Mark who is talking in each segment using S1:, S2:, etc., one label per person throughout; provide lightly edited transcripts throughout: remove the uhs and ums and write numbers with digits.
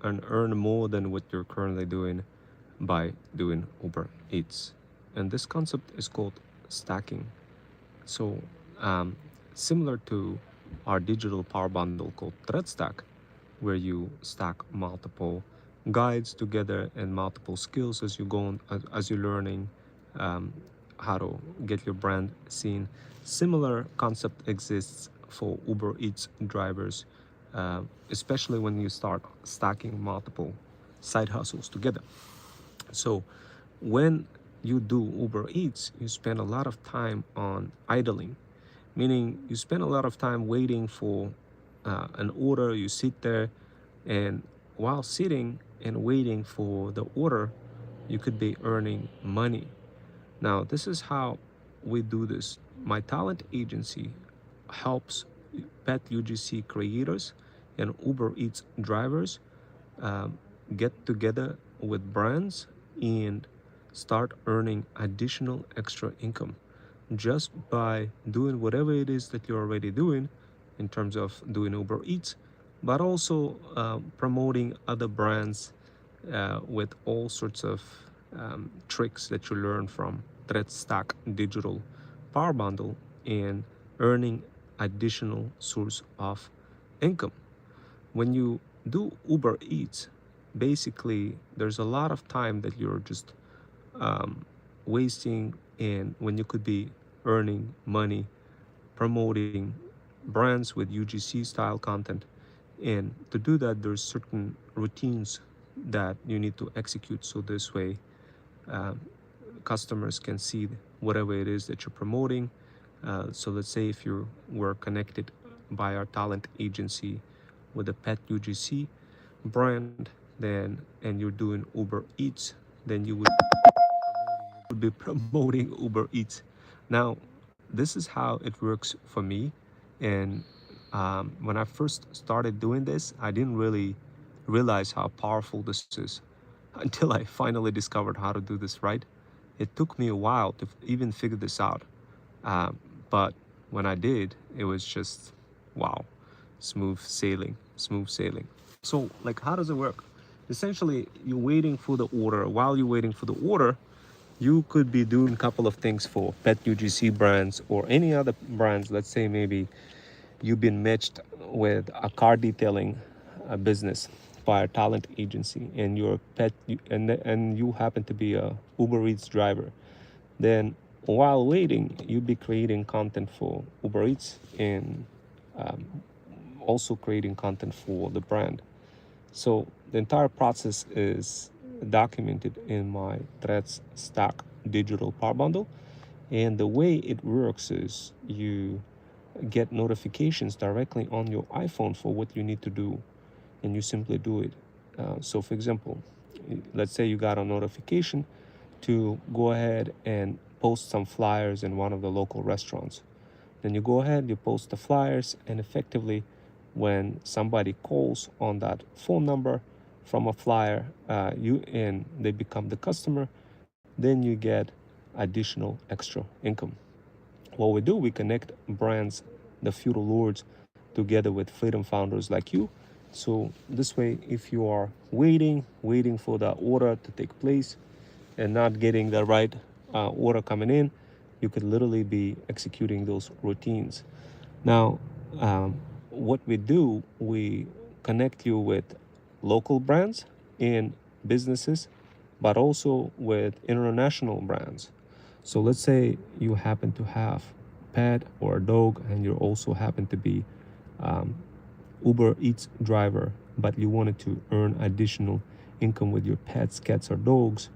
S1: and earn more than what you're currently doing by doing Uber Eats. And this concept is called stacking. So, um, similar to our digital power bundle called ThreadStack, where you stack multiple guides together and multiple skills as you go on, as you're learning um, how to get your brand seen. Similar concept exists for Uber Eats drivers, especially when you start stacking multiple side hustles together. So when you do Uber Eats, you spend a lot of time on idling, meaning you spend a lot of time waiting for an order. You sit there, and while sitting and waiting for the order, you could be earning money. Now, this is how we do this. My talent agency helps pet UGC creators and Uber Eats drivers um, get together with brands and start earning additional extra income just by doing whatever it is that you're already doing in terms of doing Uber Eats, but also promoting other brands with all sorts of tricks that you learn from ThreadStack Digital Power Bundle and earning additional source of income. When you do Uber Eats, basically there's a lot of time that you're just um, wasting, and when you could be earning money promoting brands with UGC style content. And to do that, there's certain routines that you need to execute, so this way um, customers can see whatever it is that you're promoting. So let's say if you were connected by our talent agency with a pet UGC brand, then and you're doing Uber Eats, then you would be promoting Uber Eats. Now, this is how it works for me. And when I first started doing this, I didn't really realize how powerful this is until I finally discovered how to do this right. It took me a while to even figure this out. But when I did, it was just wow, smooth sailing, smooth sailing. So, like, how does it work? Essentially, you're waiting for the order. While you're waiting for the order, you could be doing a couple of things for pet UGC brands or any other brands. Let's say maybe you've been matched with a car detailing business by a talent agency, and you're a pet and you happen to be a Uber Eats driver. Then while waiting, you'll be creating content for Uber Eats and um, also creating content for the brand. So the entire process is documented in my Threads Stack digital power bundle. And the way it works is you get notifications directly on your iPhone for what you need to do, and you simply do it. So, for example, let's say you got a notification to go ahead and post some flyers in one of the local restaurants. Then you go ahead, you post the flyers, and effectively, when somebody calls on that phone number from a flyer, you and they become the customer, then you get additional extra income. What we do, we connect brands, the feudal lords, together with freedom founders like you. So this way, if you are waiting for the order to take place and not getting the right order coming in, you could literally be executing those routines. Now, what we do, we connect you with local brands and businesses, but also with international brands. So let's say you happen to have a pet or a dog, and you also happen to be um, Uber Eats driver, but you wanted to earn additional income with your pets, cats, or dogs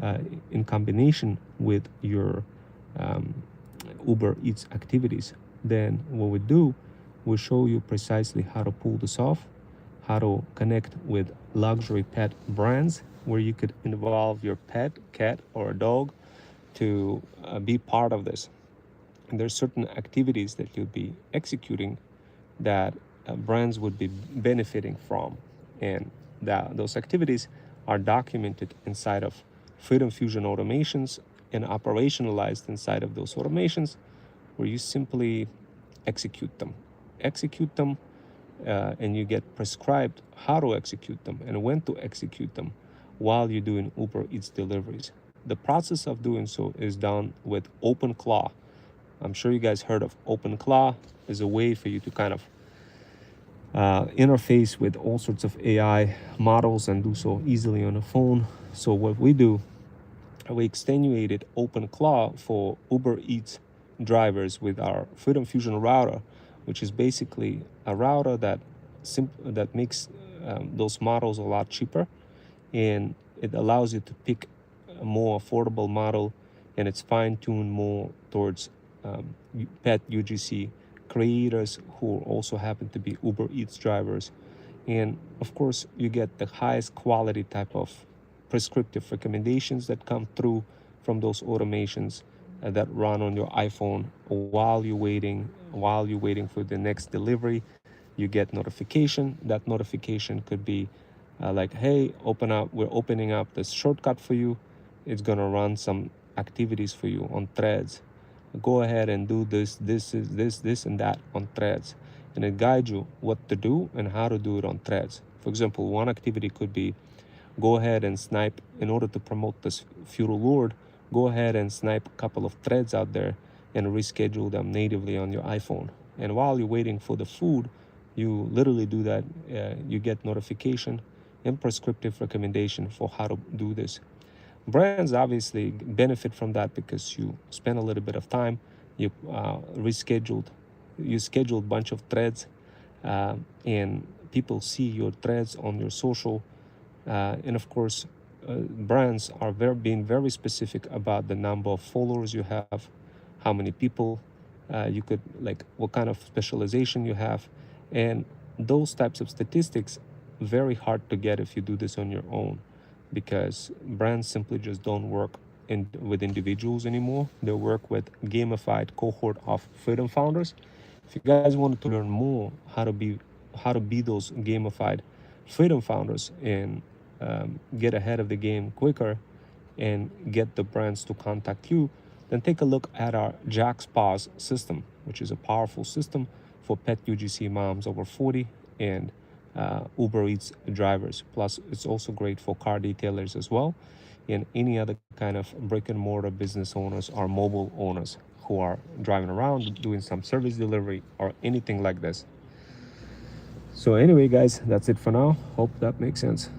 S1: uh, in combination with your um, Uber Eats activities. Then what we do, we show you precisely how to pull this off, how to connect with luxury pet brands where you could involve your pet, cat, or a dog to be part of this. And there's certain activities that you'll be executing that brands would be benefiting from, and that those activities are documented inside of Freedom Fusion automations and operationalized inside of those automations, where you simply execute them execute them and you get prescribed how to execute them and when to execute them while you're doing Uber Eats deliveries. The process of doing so is done with OpenClaw. I'm sure you guys heard of OpenClaw. Is a way for you to kind of interface with all sorts of AI models and do so easily on a phone. So what we do, we extenuated OpenClaw for Uber Eats drivers with our Freedom Fusion router, which is basically a router that makes those models a lot cheaper, and it allows you to pick a more affordable model, and it's fine-tuned more towards pet UGC creators who also happen to be Uber Eats drivers. And of course, you get the highest quality type of prescriptive recommendations that come through from those automations that run on your iPhone while you're waiting for the next delivery. You get notification. That notification could be like, hey, we're opening up this shortcut for you. It's gonna run some activities for you on Threads. Go ahead and do this and that on Threads, and it guides you what to do and how to do it on Threads. For example, one activity could be, go ahead and snipe, in order to promote this feudal lord, go ahead and snipe a couple of threads out there and reschedule them natively on your iPhone. And while you're waiting for the food, you literally do that. You get notification and prescriptive recommendation for how to do this. Brands obviously benefit from that because you spend a little bit of time, you scheduled a bunch of threads, and people see your threads on your social. And of course, brands are being very specific about the number of followers you have, how many people you could, like, what kind of specialization you have. And those types of statistics, very hard to get if you do this on your own, because brands simply just don't work with individuals anymore. They work with gamified cohort of freedom founders. If you guys wanted to learn more how to be those gamified freedom founders and get ahead of the game quicker and get the brands to contact you, then take a look at our JacksPaws system, which is a powerful system for pet UGC moms over 40 and Uber Eats drivers. Plus, it's also great for car detailers as well, and any other kind of brick and mortar business owners or mobile owners who are driving around doing some service delivery or anything like this. So anyway, guys, that's it for now. Hope that makes sense.